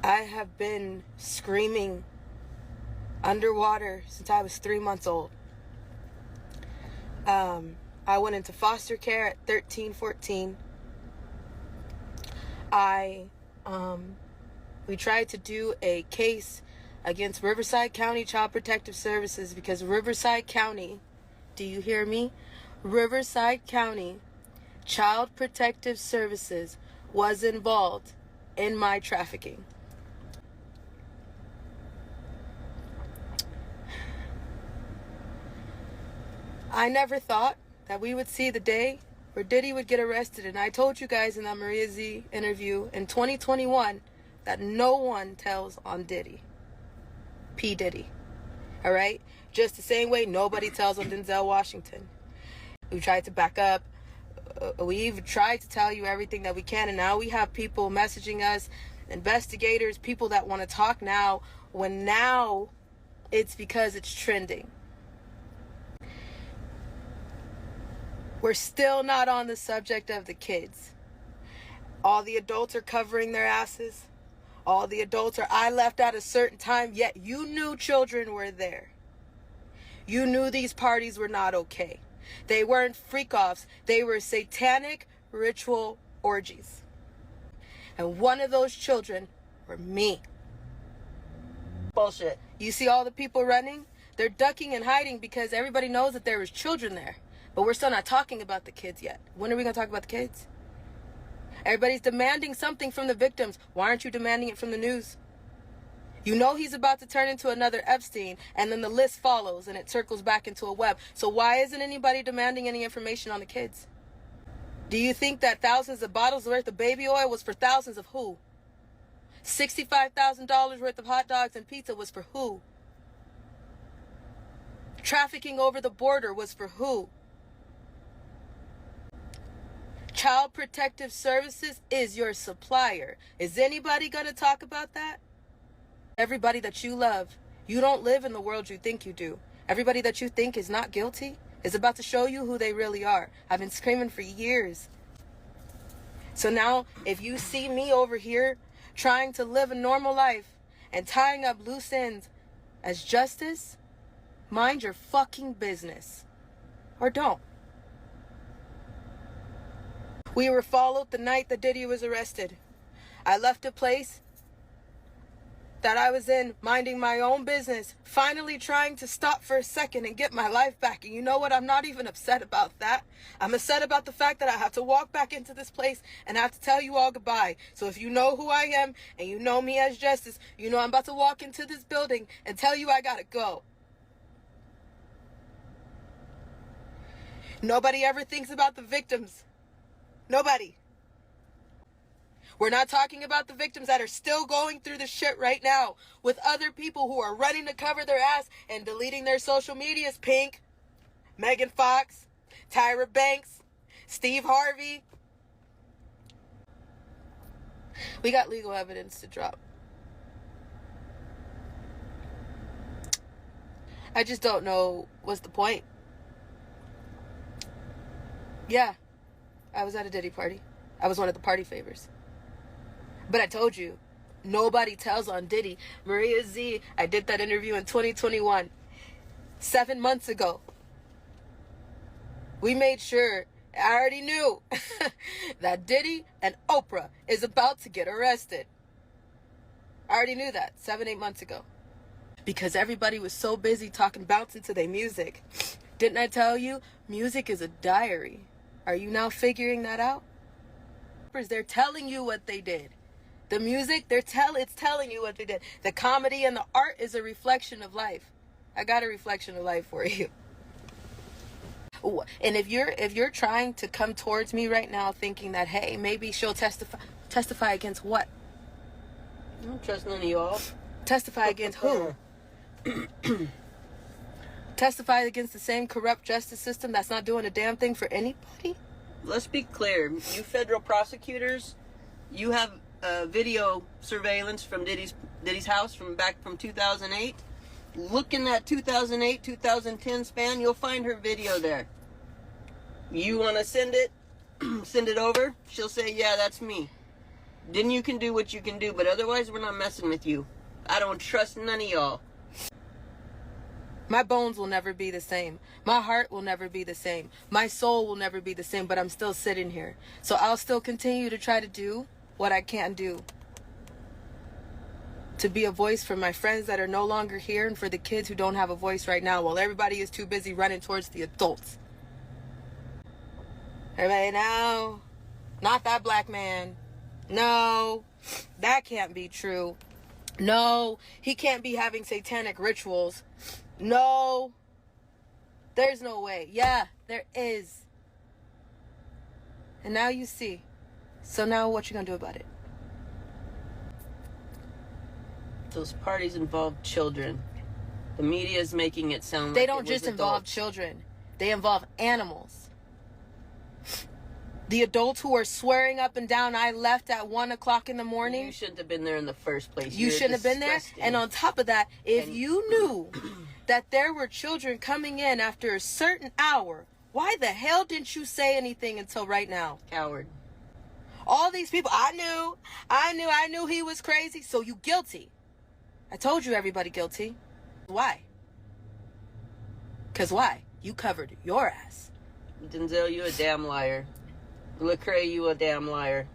I have been screaming underwater since I was 3 months old. I went into foster care at 13, 14. We tried to do a case against Riverside County Child Protective Services because Riverside County, do you hear me? Riverside County Child Protective Services was involved in my trafficking. I never thought that we would see the day where Diddy would get arrested. And I told you guys in that Maria Z interview in 2021 that no one tells on Diddy. P. Diddy. All right? Just the same way nobody tells on Denzel Washington. We tried to back up. We've tried to tell you everything that we can. And now we have people messaging us, investigators, people that want to talk now, when now it's because it's trending. We're still not on the subject of the kids. All the adults are covering their asses. All the adults are, I left at a certain time, yet you knew children were there. You knew these parties were not okay. They weren't freak-offs. They were satanic ritual orgies. And one of those children were me. Bullshit. You see all the people running? They're ducking and hiding because everybody knows that there was children there. But we're still not talking about the kids yet. When are we going to talk about the kids? Everybody's demanding something from the victims. Why aren't you demanding it from the news? You know he's about to turn into another Epstein, and then the list follows and it circles back into a web. So why isn't anybody demanding any information on the kids? Do you think that thousands of bottles worth of baby oil was for thousands of who? $65,000 worth of hot dogs and pizza was for who? Trafficking over the border was for who? Child Protective Services is your supplier. Is anybody going to talk about that? Everybody that you love, you don't live in the world you think you do. Everybody that you think is not guilty is about to show you who they really are. I've been screaming for years. So now, if you see me over here trying to live a normal life and tying up loose ends as justice, mind your fucking business. Or don't. We were followed the night that Diddy was arrested. I left a place that I was in, minding my own business, finally trying to stop for a second and get my life back. And you know what? I'm not even upset about that. I'm upset about the fact that I have to walk back into this place and I have to tell you all goodbye. So if you know who I am and you know me as Justice, you know I'm about to walk into this building and tell you I gotta go. Nobody ever thinks about the victims. Nobody. We're not talking about the victims that are still going through the shit right now with other people who are running to cover their ass and deleting their social medias. Pink, Megan Fox, Tyra Banks, Steve Harvey. We got legal evidence to drop. I just don't know what's the point. Yeah, I was at a Diddy party. I was one of the party favors. But I told you, nobody tells on Diddy. Maria Z, I did that interview in 2021. 7 months ago. We made sure, I already knew, that Diddy and Oprah is about to get arrested. I already knew that 7-8 months ago. Because everybody was so busy bouncing to their music. Didn't I tell you, music is a diary? Are you now figuring that out? They're telling you what they did. The music, it's telling you what they did. The comedy and the art is a reflection of life. I got a reflection of life for you. And if you're trying to come towards me right now thinking that, hey, maybe she'll testify against what? I don't trust none of y'all. Testify against who? Testify against the same corrupt justice system that's not doing a damn thing for anybody? Let's be clear. You federal prosecutors, you have video surveillance from Diddy's house from 2008. Look in that 2008, 2010 span, you'll find her video there. You want to send it over? She'll say, yeah, that's me. Then you can do what you can do, but otherwise we're not messing with you. I don't trust none of y'all. My bones will never be the same. My heart will never be the same. My soul will never be the same, but I'm still sitting here. So I'll still continue to try to do what I can do. To be a voice for my friends that are no longer here and for the kids who don't have a voice right now while everybody is too busy running towards the adults. Everybody, no, not that black man. No, that can't be true. No, he can't be having satanic rituals. No, there's no way. Yeah, there is. And now you see. So now what you gonna do about it? Those parties involve children. The media is making it sound like they don't it was just involve adults. children. They involve animals. The adults who are swearing up and down, I left at 1 o'clock in the morning. You shouldn't have been there in the first place. You shouldn't have been there. And on top of that, if you knew that there were children coming in after a certain hour, why the hell didn't you say anything until right now? Coward. All these people, I knew he was crazy, so you guilty. I told you everybody guilty. Why? Because why? You covered your ass. Denzel, you a damn liar. Lecrae, you a damn liar.